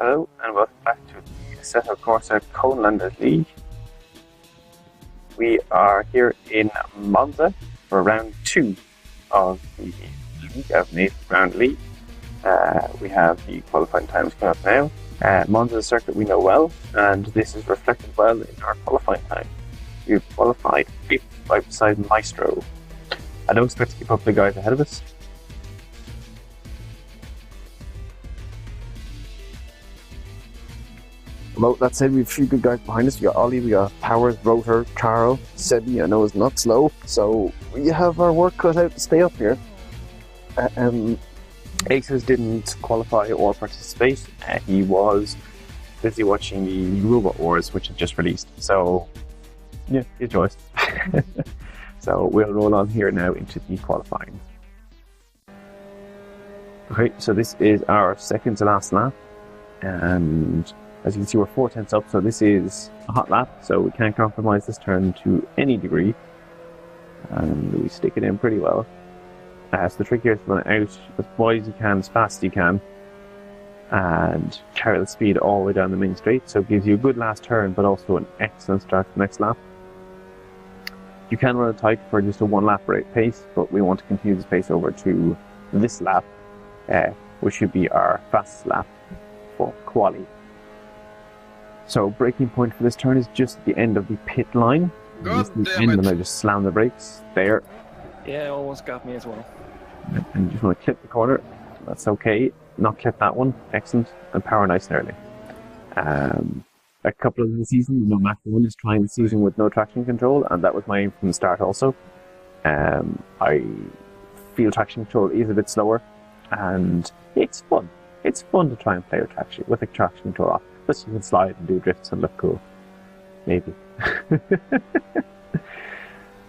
Hello and welcome back to the Assetto Corsa Conelanders League. We are here in Monza for round 2 of the league, of the 8th round league. We have the qualifying times coming up now. Monza is a circuit we know well, and this is reflected well in our qualifying time. We've qualified 5th right beside Maestro. I don't expect to keep up with the guys ahead of us. Well, that said, we have a few good guys behind us. We got Ollie, we got Powers, Rotor, Carl, Sebi. I know is not slow, so we have our work cut out to stay up here. Aces didn't qualify or participate. He was busy watching the Robot Wars, which had just released. So, yeah, his choice. So we'll roll on here now into the qualifying. Okay, so this is our second to last lap, and as you can see, we're 4 tenths up, so this is a hot lap, so we can't compromise this turn to any degree. And we stick it in pretty well. So the trick here is to run it out as wide as you can, as fast as you can, and carry the speed all the way down the main straight, so it gives you a good last turn, but also an excellent start to the next lap. You can run it tight for just a 1 lap rate pace, but we want to continue this pace over to this lap, which should be our fastest lap for quali. So braking point for this turn is just at the end of the pit line. And I just slam the brakes there. Yeah, it almost got me as well. And you just want to clip the corner. That's okay. Not clip that one. Excellent. And power nice and early. A couple of the season, Mac 1 is trying the season with no traction control, and that was my aim from the start also. I feel traction control is a bit slower, and it's fun. It's fun to try and play with the traction control off. Plus you can slide and do drifts and look cool. Maybe.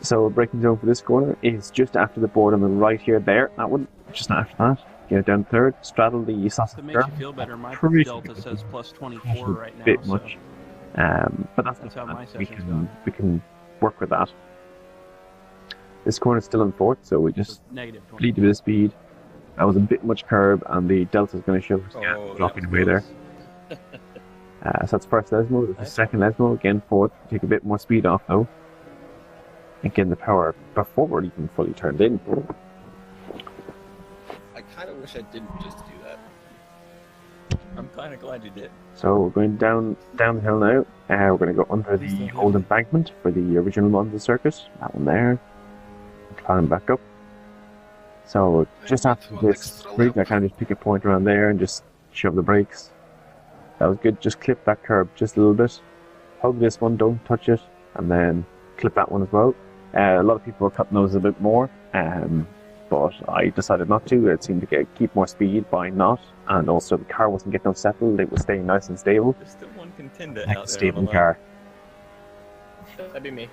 So braking zone for this corner is just after the board on the right here, there. That one, just after that. Get it down third, straddle the sausage. To make you feel better, my delta says plus 24 right now. Bit much. But that's how my we session's we can work with that. This corner is still in 4th, so we just lead a bit of speed. That was a bit much curb, and the delta is going to show us dropping away there. So that's first Lesmo. The second Lesmo, again 4th. Take a bit more speed off though. Again, the power before we're even fully turned in. I kind of wish I didn't just do that. I'm kind of glad you did. So we're going down the hill now. We're going to go under the old embankment for the original Monza circuit. That one there. Climb back up. So just after this rig, I kind of just pick a point around there and just shove the brakes. That was good. Just clip that curb just a little bit. Hug this one, don't touch it, and then clip that one as well. A lot of people were cutting those a bit more, but I decided not to. It seemed to keep more speed by not, and also the car wasn't getting unsettled. It was staying nice and stable. There's still one contender Like out a there. stable car. That'd be me.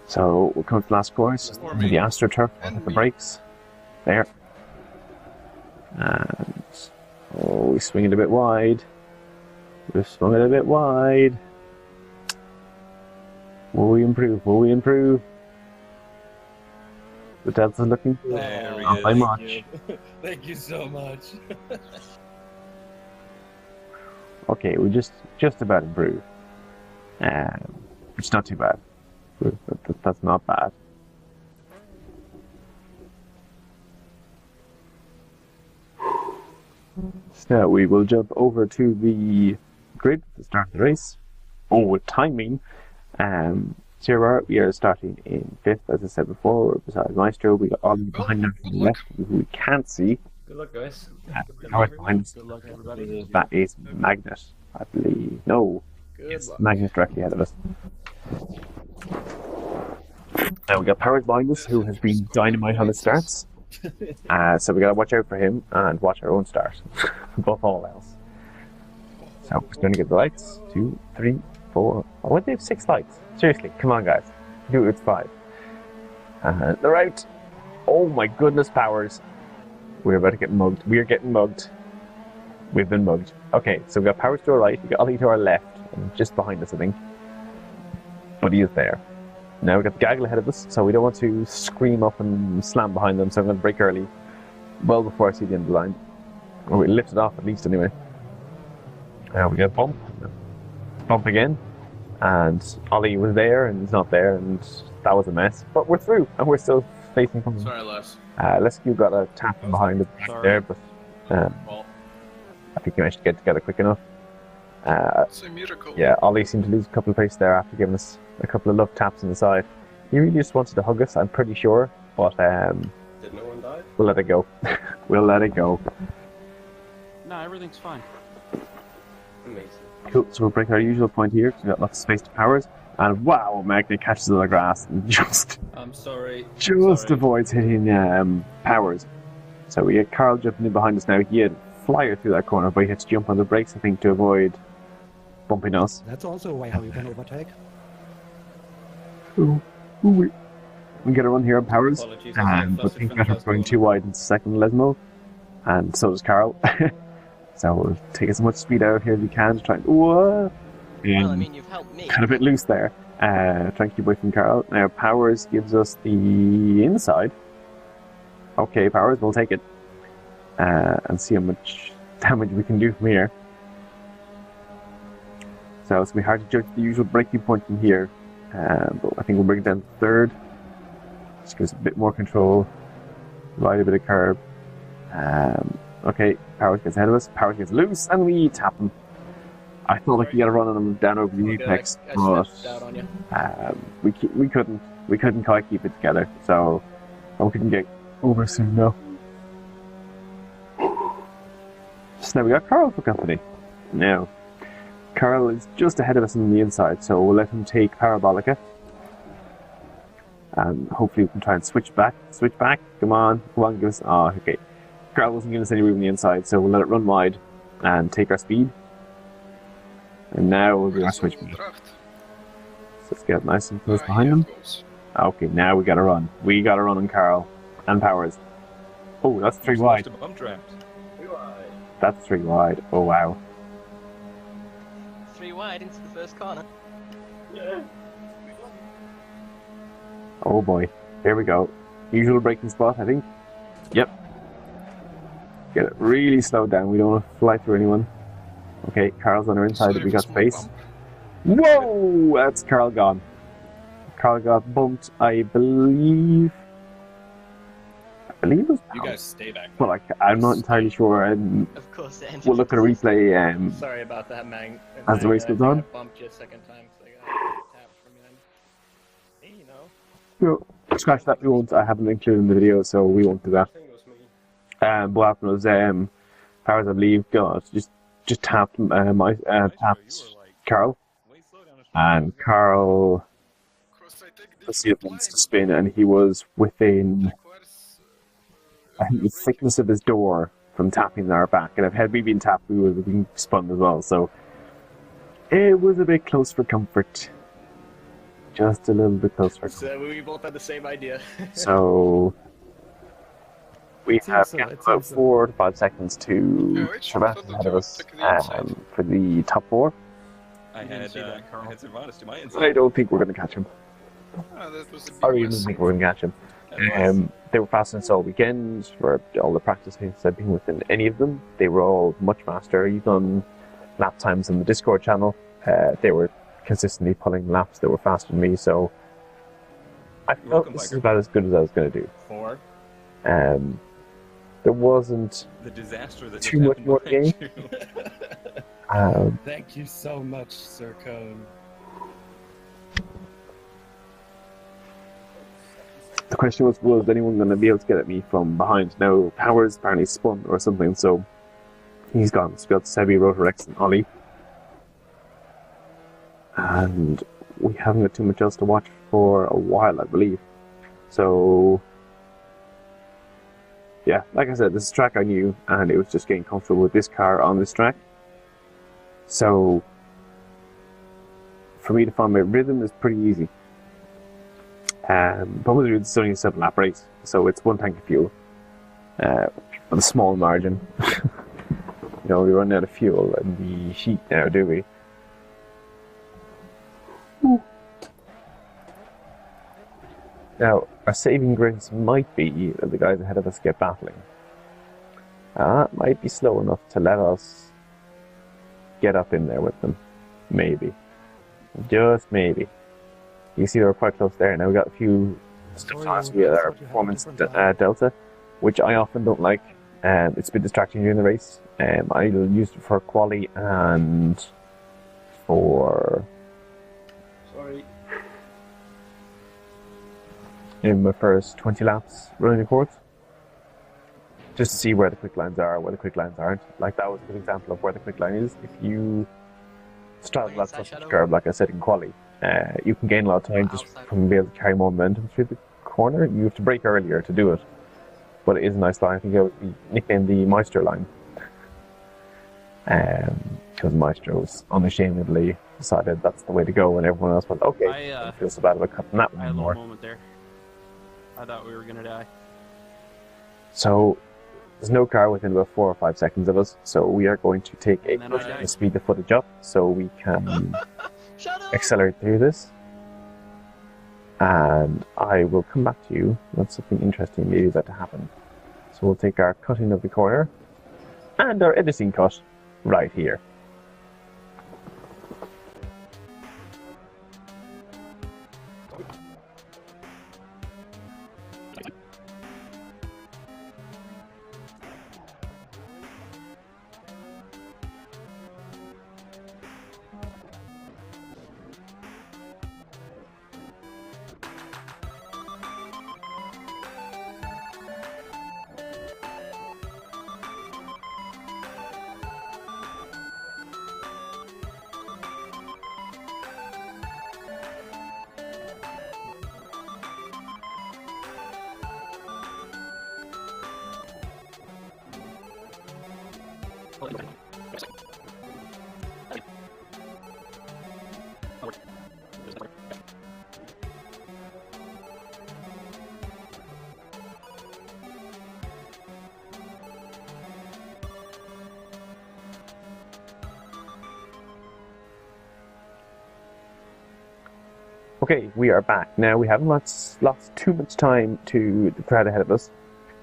So we'll come to the last course, just into the AstroTurf, with the brakes. There. And we swing it a bit wide. We've swung it a bit wide. Will we improve? Will we improve? The Delta's looking good. There we Not go. by Thank much. you. Thank you so much. Okay, we just about improve. It's not too bad. That's not bad. So we will jump over to the grid to start the race. Oh, with timing. So we are starting in 5th, as I said before. We're beside Maestro. We got Ollie behind them from the left, who we can't see. Good luck, guys. Power behind us. Good luck, everybody. That is Magnet, I believe. No, it's Magnet directly ahead of us. Now we got Powers behind us, who has been dynamite on his starts. So we gotta watch out for him and watch our own start above all else. So we're going to get the lights. 2, 3, 4. Oh, why do they have 6 lights? Seriously, come on, guys. Do it with 5. They're out. Oh my goodness, Powers. We're about to get mugged. We are getting mugged. We've been mugged. Okay, so we got Powers to our right. We got Ollie to our left, and just behind us, I think. But he is there. Now we've got the gaggle ahead of us, so we don't want to scream up and slam behind them, so I'm going to brake early, well before I see the end of the line. Or we lift it off at least anyway. Now we get bump. Bump again. And Ollie was there and he's not there, and that was a mess. But we're through, and we're still facing from. Sorry, Les. Lescue got a tap from behind the back there, but Well, I think he managed to get together quick enough. it's a miracle. Yeah, Ollie seemed to lose a couple of pace there after giving us a couple of love taps on the side. He really just wanted to hug us, I'm pretty sure, but Did no one die? we'll let it go. We'll let it go. No, everything's fine. Amazing. Cool, so we'll break our usual point here, 'cause we've got lots of space to powers. And wow, Magnet catches on the grass and just I'm sorry. avoids hitting powers. So we get Carl jumping in behind us now. He had flyer through that corner, but he had to jump on the brakes, I think, to avoid bumping us. That's also a way how you can overtake. We get a run here on powers, Apologies, but I think better going too wide into second Lesmo, and so does Carl. So we'll take as much speed out here as we can to try and. Whoa! Well, I mean, you've helped me. Kind of a bit loose there. Trying to keep away from Carl. Now Powers gives us the inside. Okay, Powers, we'll take it. And see how much damage we can do from here. So it's going to be hard to judge the usual breaking point from here. But I think we'll bring it down to third. Just gives us a bit more control. Ride a bit of curb. Okay, Powers gets ahead of us. Powers gets loose, and we tap him. I thought I could get a run on him down over the apex, but we couldn't quite keep it together. So we couldn't get over soon, no. So now we got Carl for company. Now, Carl is just ahead of us on the inside, so we'll let him take Parabolica. And hopefully we can try and switch back. Come on, give us. Oh, okay. Carl wasn't giving us any room on the inside, so we'll let it run wide and take our speed. And now we'll do our switch back. So let's get nice and close behind him. Okay, now we gotta run. We gotta run on Carl and Powers. Oh, that's 3 wide. That's 3 wide. Oh wow. 3 wide into the first corner. Oh boy. Here we go. Usual braking spot, I think. Yep. Get it really slowed down. We don't want to fly through anyone. Okay, Carl's on our inside, but we got space. Whoa! That's Carl gone. Carl got bumped, I believe. It was You guys stay back. but I'm not entirely sure. Of course, it ended We'll look at a replay Sorry about that, man. as the race goes on. I bumped you a second time, so I got tapped from you. Hey, you know. No, scratch that. We won't. I haven't included in the video, so we won't do that. I think it was me. What happened was Powers, I believe, just tapped tapped Carl, and Carl proceeded to spin, and he was within, I think, the thickness of his door from tapping our back. And if had we been tapped, we would have been spun as well. So it was a bit close for comfort, just a little bit close for comfort. So we both had the same idea. So we have about 4 to 5 seconds to traverse ahead of us for the top 4. I had Servatus to my I inside. don't think we're going to catch him. That was I really don't think we're going to catch him. They were fast since all weekend. For all the practice hints I've been within any of them, they were all much faster. Even on lap times in the Discord channel, they were consistently pulling laps that were faster than me. So I felt this is about as good as I was going to do. 4. There wasn't The disaster that too much more game. Thank you so much, Sir Cone. The question was anyone going to be able to get at me from behind? No, Powers apparently spun or something, so he's gone. So we got Sebi, Rotorex, and Ollie. And we haven't got too much else to watch for a while, I believe. So yeah, like I said, this is a track I knew, and it was just getting comfortable with this car on this track. So for me to find my rhythm is pretty easy. But it's only a 7-lap race, so it's 1 tank of fuel with a small margin. We run out of fuel in the heat now, do we? Ooh. Now, our saving grace might be that the guys ahead of us get battling. That might be slow enough to let us get up in there with them. Maybe. Just maybe. You see, they were quite close there. Now we got a few stuff on us via our performance delta, which I often don't like. It's a bit distracting during the race. I used it for quali and for... Sorry. In my first 20 laps running the course. Just to see where the quick lines are, where the quick lines aren't. Like, that was a good example of where the quick line is. If you straddle that sausage curve, like I said in quali, you can gain a lot of time just from being able to carry more momentum through the corner. You have to brake earlier to do it. But it is a nice line. I think it was nicknamed the Meister line. Because Maestro's unashamedly decided that's the way to go, and everyone else went, okay, I don't feel so bad about cutting that one I had a anymore. little moment there. I thought we were gonna die. So, there's no car within about 4 or 5 seconds of us, so we are going to take a And then I push died. to speed the footage up so we can Shut up! accelerate through this. And I will come back to you when something interesting maybe about to happen. So we'll take our cutting of the corner and our editing cut right here. Okay, we are back. Now, we haven't lost too much time to the crowd ahead of us,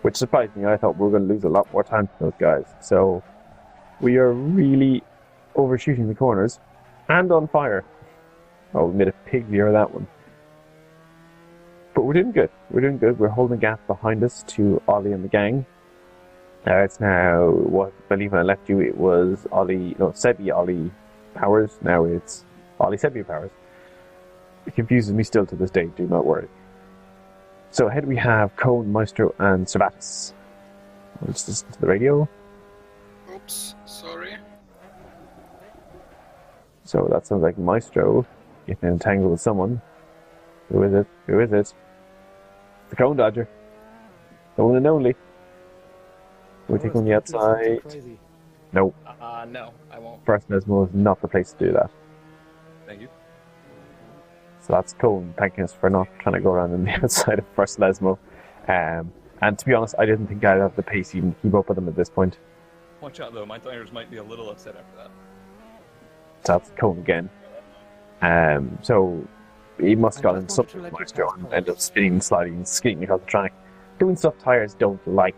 which surprised me. I thought we were going to lose a lot more time to those guys. So, we are really overshooting the corners and on fire. Oh, we made a pig view of that one. But we're doing good. We're doing good. We're holding a gap behind us to Ollie and the gang. It's now, what I believe when I left you, it was Sebi, Ollie Powers. Now it's Ollie, Sebi Powers. It confuses me still to this day, do not worry. So ahead we have Cone, Maestro, and Cervatus. Let's listen to the radio. Oops, sorry. So that sounds like Maestro getting entangled with someone. Who is it? Who is it? It's the Cone Dodger. The one and only. We take on the outside. Nope. No, I won't. First Nesmo is not the place to do that. Thank you. So that's Cone thanking us for not trying to go around on the outside of First Lesmo. And to be honest, I didn't think I'd have the pace even to keep up with them at this point. Watch out though, my tires might be a little upset after that. So that's Cone again. So he must have gotten something with Maestro and ended up spinning, sliding, skating across the track. Doing stuff tires don't like,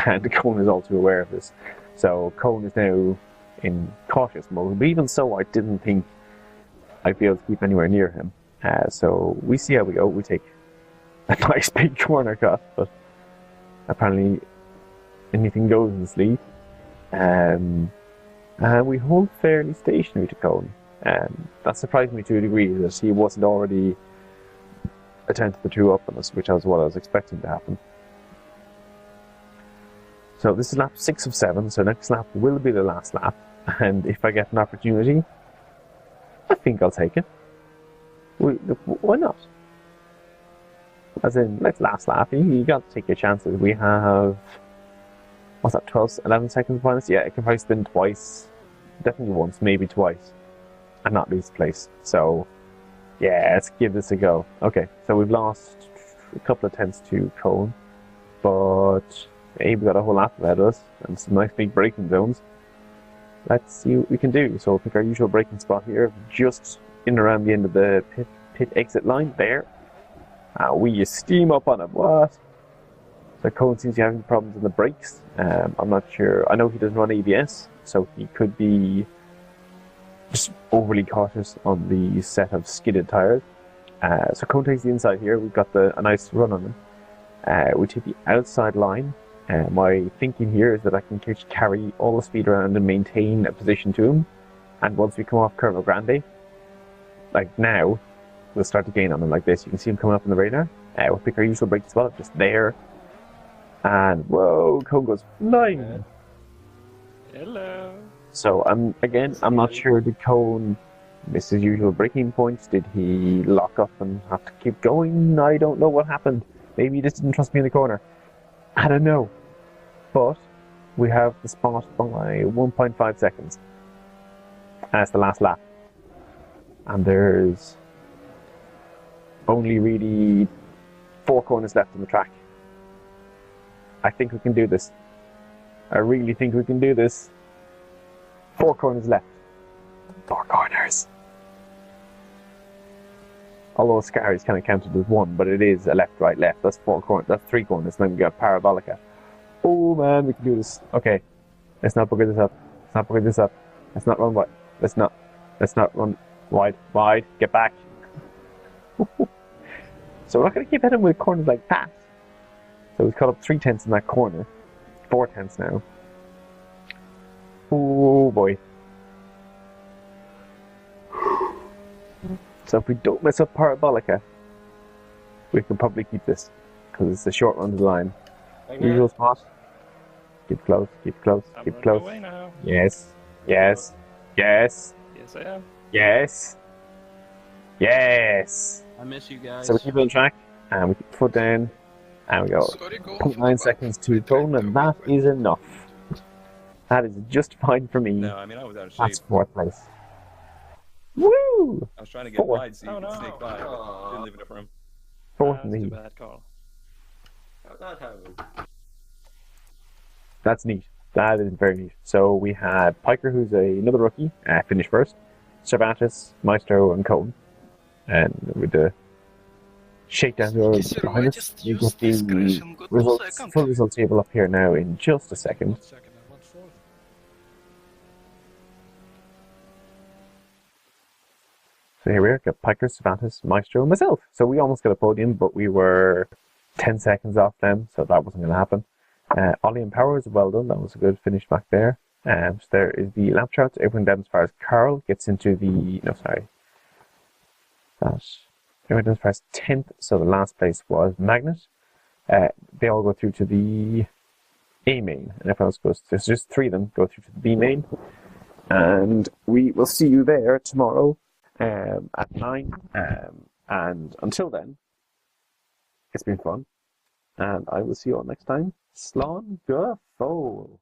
and Cone is all too aware of this. So Cone is now in cautious mode, but even so, I didn't think I'd be able to keep anywhere near him. So we see how we go. We take a nice big corner cut, but apparently anything goes in this league. And we hold fairly stationary to Cone. That surprised me to a degree that he wasn't already a tenth or two up on us, which was what I was expecting to happen. So this is lap 6 of 7, so next lap will be the last lap. And if I get an opportunity, I think I'll take it. Why not? As in, let's last lap. You got to take your chances. We have, what's that, 11 seconds behind us? Yeah, it can probably spin twice. Definitely once, maybe twice. And not lose place. So, yeah, let's give this a go. Okay, so we've lost a couple of tenths to Cone. But, hey, we've got a whole lap ahead of us. And some nice big braking zones. Let's see what we can do. So we'll pick our usual braking spot here. Just in around the end of the pit exit line there. We steam up on it. What? So Cone seems to be having problems in the brakes. I'm not sure. I know he doesn't run ABS, so he could be just overly cautious on the set of skidded tires. So Cone takes the inside here. We've got a nice run on him. We take the outside line. My thinking here is that I can carry all the speed around and maintain a position to him. And once we come off Curva Grande, like now, we'll start to gain on him like this. You can see him coming up in the radar. We'll pick our usual brake spot, just there. And whoa, Cone goes flying. Hello. So I'm not sure did Cone miss his usual braking points? Did he lock up and have to keep going? I don't know what happened. Maybe he just didn't trust me in the corner. I don't know. But we have the spot by 1.5 seconds. That's the last lap. And there's only really 4 corners left on the track. I think we can do this. I really think we can do this. 4 corners left. 4 corners. Although Scar is kind of counted as 1, but it is a left, right, left. That's 4 corners. That's 3 corners. And then we got Parabolica. Oh man, we can do this. Okay, let's not bugger this up. Let's not bugger this up. Let's not run wide. Let's not run wide. Wide. Get back. So we're not going to keep heading with corners like that. So we've cut up 3 tenths in that corner. 4 tenths now. Oh boy. So if we don't mess up Parabolica, we can probably keep this. Because it's a short run to the line. Usual spot. Keep close, keep close, keep close. Yes. Yes. Yes. Yes, I am. Yes. Yes. I miss you guys. So we keep on track, and we keep the foot down, and we go 0.9 seconds to Cone, and that is enough. That is just fine for me. No, I mean, I was out of shape. That's 4th place. Woo! I was trying to get 4th. wide so you could sneak by, but didn't leave it up for him. 4th That's a lead. bad call. How'd that happen? That's neat. That is very neat. So we had Piker, who's another rookie, finished first. Cervantes, Maestro, and Cone. And with the shakedown behind us, you got the results, full result table up here now in just a second. So here we are, got Piker, Cervantes, Maestro, and myself. So we almost got a podium, but we were 10 seconds off them, so that wasn't going to happen. Ollie and Powers, well done. That was a good finish back there. So there is the lap charts. Everyone down as far as Carl gets into the... No, sorry. Everyone down as far as 10th, so the last place was Magnet. They all go through to the A main, and everyone else goes... There's just 3 of them go through to the B main. And we will see you there tomorrow at 9. And until then, it's been fun. And I will see you all next time. Slán go fóill.